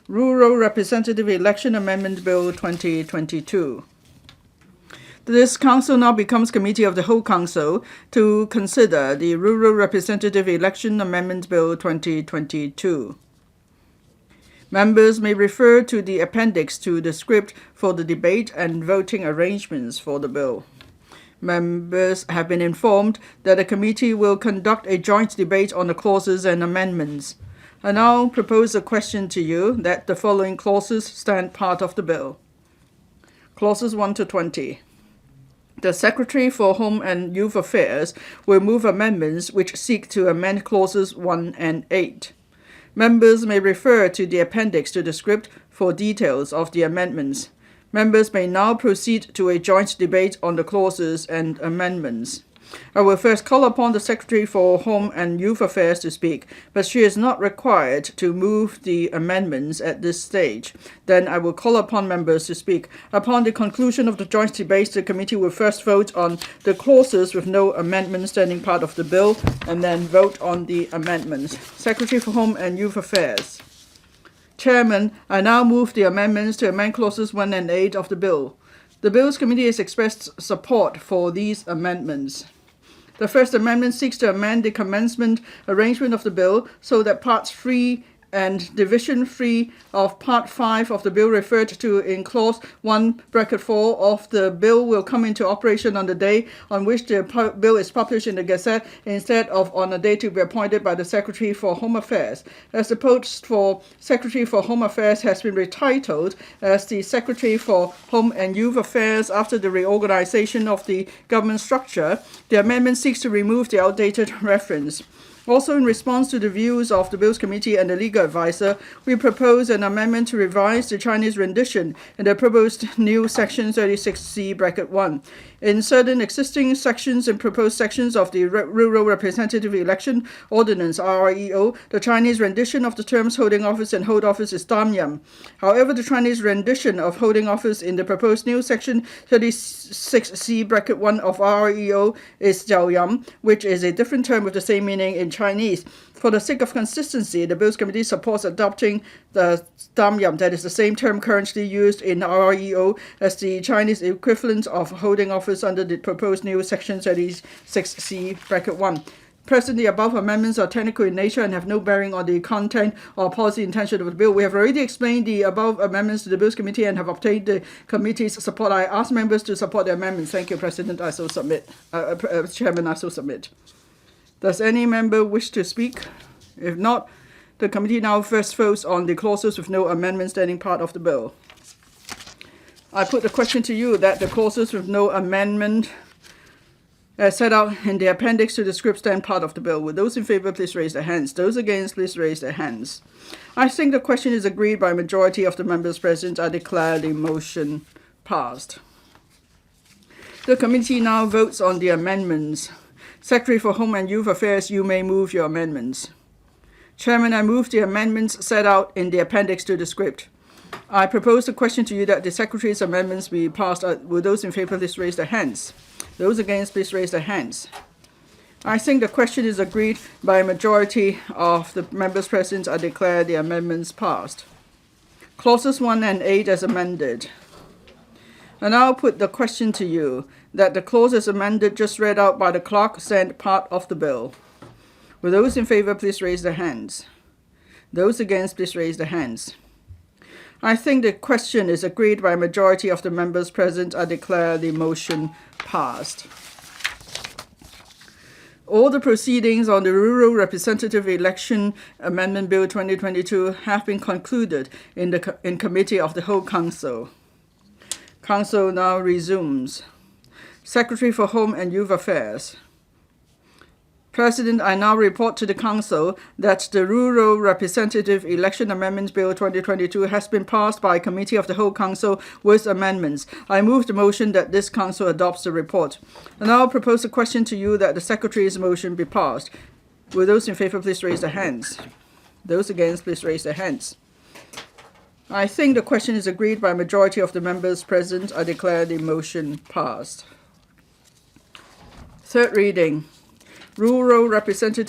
Rural Representative Election Amendment Bill 2022. This Council now becomes Committee of the Whole Council to consider the Rural Representative Election Amendment Bill 2022. Members may refer to the appendix to the script for the debate and voting arrangements for the bill. Members have been informed that the committee will conduct a joint debate on the clauses and amendments. I now propose a question to you that the following clauses stand part of the bill. Clauses 1 to 20. The Secretary for Home and Youth Affairs will move amendments which seek to amend clauses 1 and 8. Members may refer to the appendix to the script for details of the amendments. Members may now proceed to a joint debate on the clauses and amendments. I will first call upon the Secretary for Home and Youth Affairs to speak, but she is not required to move the amendments at this stage. Then I will call upon members to speak. Upon the conclusion of the joint debate, the committee will first vote on the clauses with no amendments standing part of the bill, and then vote on the amendments. Secretary for Home and Youth Affairs. Chairman, I now move the amendments to amend clauses 1 and 8 of the bill. The Bills Committee has expressed support for these amendments. The first amendment seeks to amend the commencement arrangement of the bill so that Parts 3 and Division 3 of Part 5 of the bill referred to in Clause 1(4) of the bill will come into operation on the day on which the bill is published in the Gazette instead of on a date to be appointed by the Secretary for Home Affairs. As the post for Secretary for Home Affairs has been retitled as the Secretary for Home and Youth Affairs after the reorganization of the government structure, the amendment seeks to remove the outdated reference. Also, in response to the views of the Bills Committee and the legal advisor, we propose an amendment to revise the Chinese rendition in the proposed new Section 36C(1). In certain existing sections and proposed sections of the Rural Representative Election Ordinance (RREO), the Chinese rendition of the terms holding office and hold office is Damyam. However, the Chinese rendition of holding office in the proposed new Section 36C(1) of RREO is Jiaoyam, which is a different term with the same meaning in Chinese. For the sake of consistency, the Bills Committee supports adopting the Damyam, that is the same term currently used in RREO, as the Chinese equivalent of holding office under the proposed new Section 36C(1). Present, the above amendments are technical in nature and have no bearing on the content or policy intention of the bill. We have already explained the above amendments to the Bills Committee and have obtained the committee's support. I ask members to support the amendments. Thank you, President. I so submit. Chairman, I so submit. Does any member wish to speak? If not, the committee now first votes on the clauses with no amendments standing part of the bill. I put the question to you that the clauses with no amendment as set out in the appendix to the script stand part of the bill. Will those in favor please raise their hands? Those against please raise their hands. I think the question is agreed by a majority of the members present. I declare the motion passed. The committee now votes on the amendments. Secretary for Home and Youth Affairs, you may move your amendments. Chairman, I move the amendments set out in the appendix to the script. I propose the question to you that the Secretary's amendments be passed. Will those in favor please raise their hands? Those against please raise their hands. I think the question is agreed by a majority of the members present. I declare the amendments passed. Clauses 1 and 8 as amended. I now put the question to you that the clauses amended just read out by the clerk stand part of the bill. Will those in favor please raise their hands? Those against please raise their hands. I think the question is agreed by a majority of the members present. I declare the motion passed. All the proceedings on the Rural Representative Election Amendment Bill 2022 have been concluded in Committee of the Whole Council. Council now resumes. Secretary for Home and Youth Affairs. President, I now report to the Council that the Rural Representative Election Amendment Bill 2022 has been passed by Committee of the Whole Council with amendments. I move the motion that this Council adopts the report. I now propose a question to you that the Secretary's motion be passed. Will those in favor please raise their hands? Those against please raise their hands. I think the question is agreed by a majority of the members present. I declare the motion passed. Third reading. Rural Representative